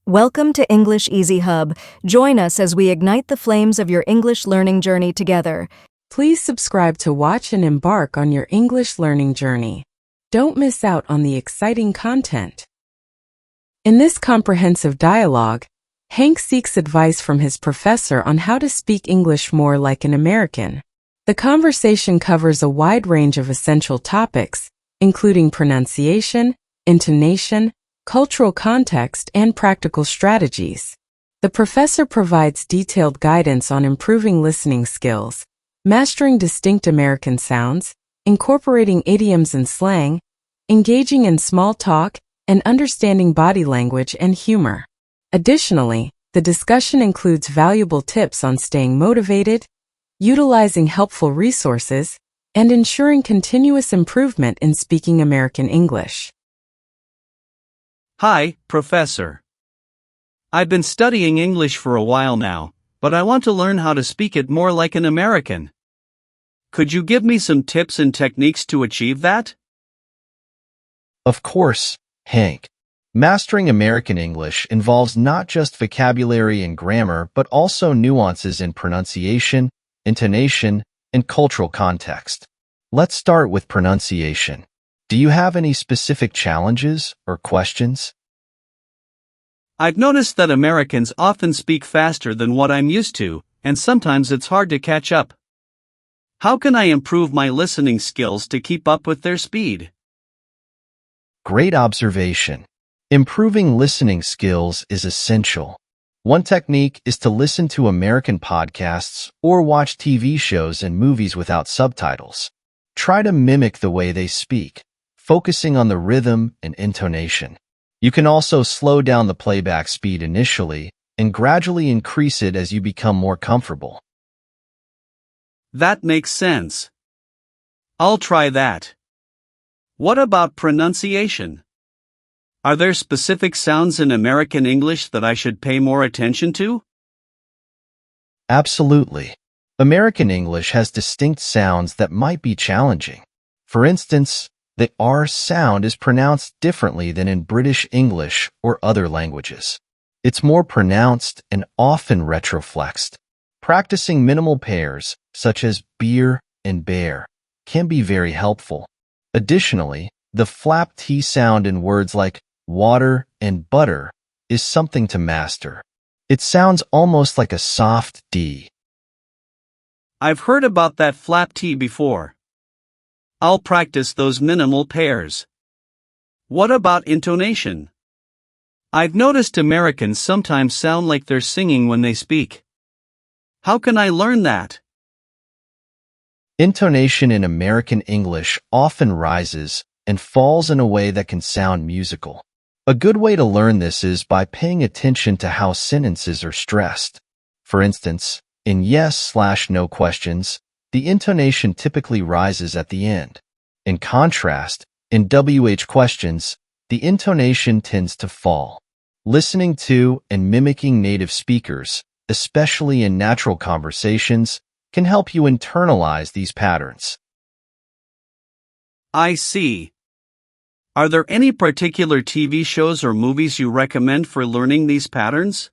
Welcome to English Easy Hub. Join us as we ignite the flames of your English learning journey together. Please subscribe to watch and embark on your English learning journey. Don't miss out on the exciting content. In this comprehensive dialogue, Hank seeks advice from his professor on how to speak English more like an American. The conversation covers a wide range of essential topics, including pronunciation, intonation, cultural context, and practical strategies. The professor provides detailed guidance on improving listening skills, mastering distinct American sounds, incorporating idioms and slang, engaging in small talk, and understanding body language and humor. Additionally, the discussion includes valuable tips on staying motivated, utilizing helpful resources, and ensuring continuous improvement in speaking American English. Hi, Professor. I've been studying English for a while now, but I want to learn how to speak it more like an American. Could you give me some tips and techniques to achieve that? Of course, Hank. Mastering American English involves not just vocabulary and grammar, but also nuances in pronunciation, intonation, and cultural context. Let's start with pronunciation. Do you have any specific challenges or questions? I've noticed that Americans often speak faster than what I'm used to, and sometimes it's hard to catch up. How can I improve my listening skills to keep up with their speed? Great observation. Improving listening skills is essential. One technique is to listen to American podcasts or watch TV shows and movies without subtitles. Try to mimic the way they speak, focusing on the rhythm and intonation. You can also slow down the playback speed initially and gradually increase it as you become more comfortable. That makes sense. I'll try that. What about pronunciation? Are there specific sounds in American English that I should pay more attention to? Absolutely. American English has distinct sounds that might be challenging. For instance, the R sound is pronounced differently than in British English or other languages. It's more pronounced and often retroflexed. Practicing minimal pairs, such as beer and bear, can be very helpful. Additionally, the flap T sound in words like water and butter is something to master. It sounds almost like a soft D. I've heard about that flap T before. I'll practice those minimal pairs. What about intonation? I've noticed Americans sometimes sound like they're singing when they speak. How can I learn that? Intonation in American English often rises and falls in a way that can sound musical. A good way to learn this is by paying attention to how sentences are stressed. For instance, in yes/no questions, the intonation typically rises at the end. In contrast, in WH questions, the intonation tends to fall. Listening to and mimicking native speakers, especially in natural conversations, can help you internalize these patterns. I see. Are there any particular TV shows or movies you recommend for learning these patterns?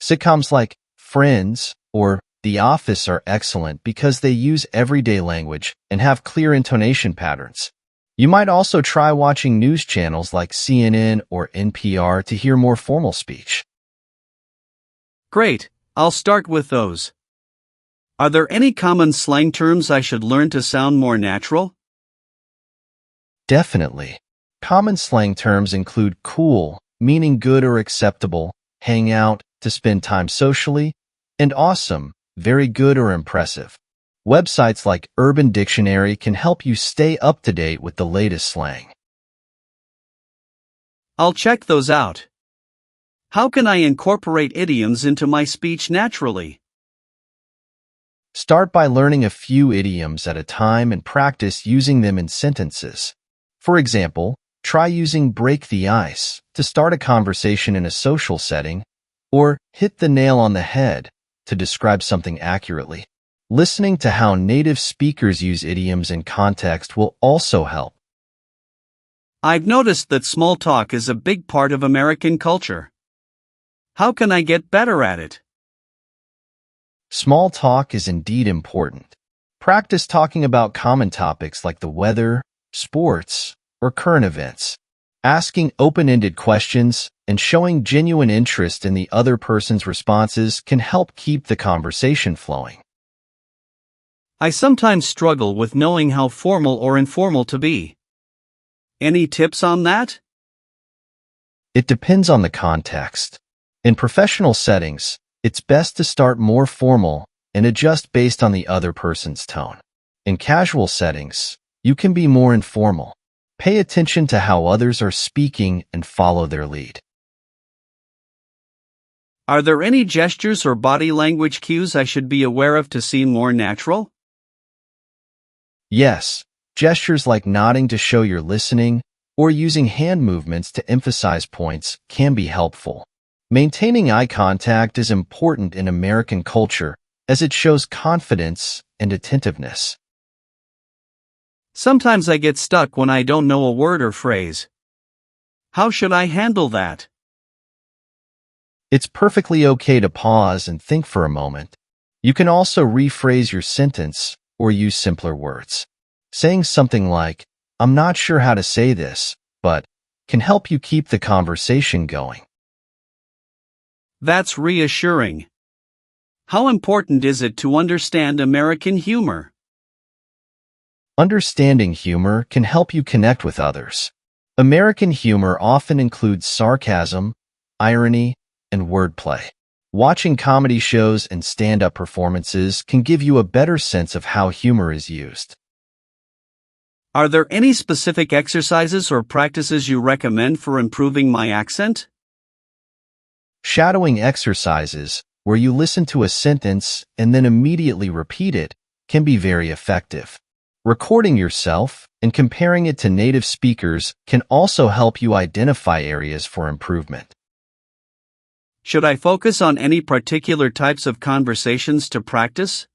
Sitcoms like Friends or The Office are excellent because they use everyday language and have clear intonation patterns. You might also try watching news channels like CNN or NPR to hear more formal speech. Great, I'll start with those. Are there any common slang terms I should learn to sound more natural? Definitely. Common slang terms include cool, meaning good or acceptable, hang out, to spend time socially, and awesome, very good or impressive. Websites like Urban Dictionary can help you stay up to date with the latest slang. I'll check those out. How can I incorporate idioms into my speech naturally? Start by learning a few idioms at a time and practice using them in sentences. For example, try using break the ice to start a conversation in a social setting, or hit the nail on the head to describe something accurately. Listening to how native speakers use idioms in context will also help. I've noticed that small talk is a big part of American culture. How can I get better at it? Small talk is indeed important. Practice talking about common topics like the weather, sports, or current events. Asking open-ended questions and showing genuine interest in the other person's responses can help keep the conversation flowing. I sometimes struggle with knowing how formal or informal to be. Any tips on that? It depends on the context. In professional settings, it's best to start more formal and adjust based on the other person's tone. In casual settings, you can be more informal. Pay attention to how others are speaking and follow their lead. Are there any gestures or body language cues I should be aware of to seem more natural? Yes, gestures like nodding to show you're listening or using hand movements to emphasize points can be helpful. Maintaining eye contact is important in American culture as it shows confidence and attentiveness. Sometimes I get stuck when I don't know a word or phrase. How should I handle that? It's perfectly okay to pause and think for a moment. You can also rephrase your sentence or use simpler words. Saying something like, "I'm not sure how to say this, but," can help you keep the conversation going. That's reassuring. How important is it to understand American humor? Understanding humor can help you connect with others. American humor often includes sarcasm, irony, and wordplay. Watching comedy shows and stand-up performances can give you a better sense of how humor is used. Are there any specific exercises or practices you recommend for improving my accent? Shadowing exercises, where you listen to a sentence and then immediately repeat it, can be very effective. Recording yourself and comparing it to native speakers can also help you identify areas for improvement. Should I focus on any particular types of conversations to practice?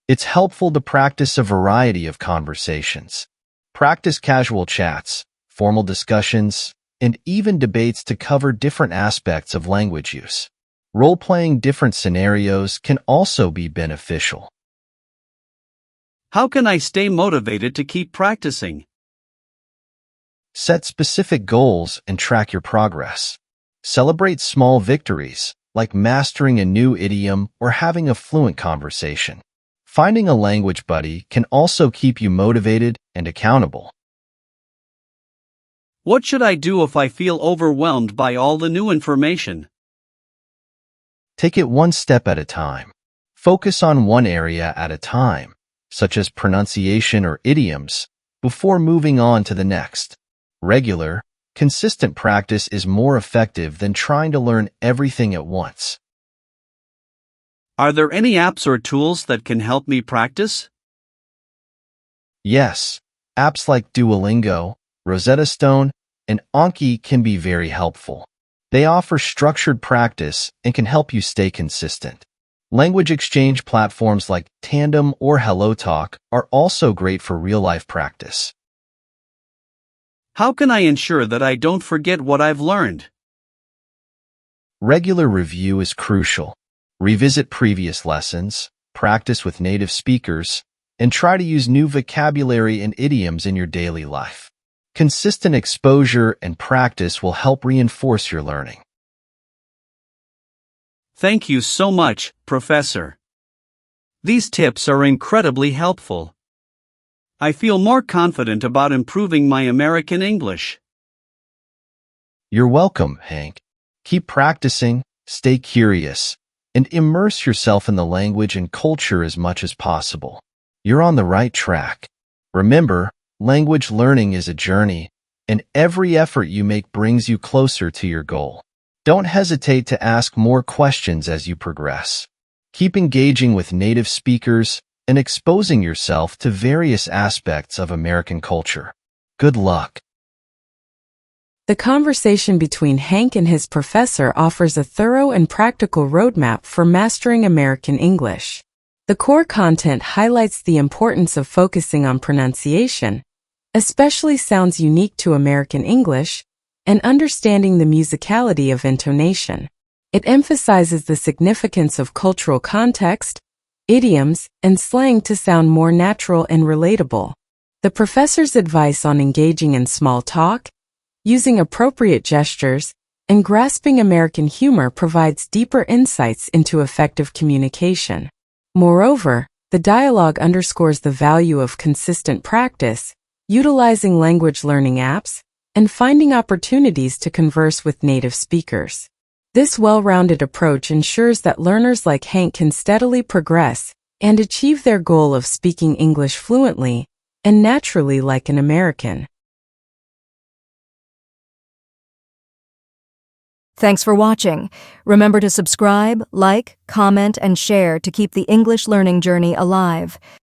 It's helpful to practice a variety of conversations. Practice casual chats, formal discussions, and even debates to cover different aspects of language use. Role-playing different scenarios can also be beneficial. How can I stay motivated to keep practicing? Set specific goals and track your progress. Celebrate small victories, like mastering a new idiom or having a fluent conversation. Finding a language buddy can also keep you motivated and accountable. What should I do if I feel overwhelmed by all the new information? Take it one step at a time. Focus on one area at a time, such as pronunciation or idioms, before moving on to the next. Regular, consistent practice is more effective than trying to learn everything at once. Are there any apps or tools that can help me practice? Yes, apps like Duolingo, Rosetta Stone, and Anki can be very helpful. They offer structured practice and can help you stay consistent. Language exchange platforms like Tandem or HelloTalk are also great for real-life practice. How can I ensure that I don't forget what I've learned? Regular review is crucial. Revisit previous lessons, practice with native speakers, and try to use new vocabulary and idioms in your daily life. Consistent exposure and practice will help reinforce your learning. Thank you so much, Professor. These tips are incredibly helpful. I feel more confident about improving my American English. You're welcome, Hank. Keep practicing, stay curious, and immerse yourself in the language and culture as much as possible. You're on the right track. Remember, language learning is a journey, and every effort you make brings you closer to your goal. Don't hesitate to ask more questions as you progress. Keep engaging with native speakers and exposing yourself to various aspects of American culture. Good luck. The conversation between Hank and his professor offers a thorough and practical roadmap for mastering American English. The core content highlights the importance of focusing on pronunciation, especially sounds unique to American English, and understanding the musicality of intonation. It emphasizes the significance of cultural context, idioms, and slang to sound more natural and relatable. The professor's advice on engaging in small talk, using appropriate gestures, and grasping American humor provides deeper insights into effective communication. Moreover, the dialogue underscores the value of consistent practice, utilizing language learning apps, and finding opportunities to converse with native speakers. This well-rounded approach ensures that learners like Hank can steadily progress and achieve their goal of speaking English fluently and naturally like an American. Thanks for watching. Remember to subscribe, like, comment, and share to keep the English learning journey alive.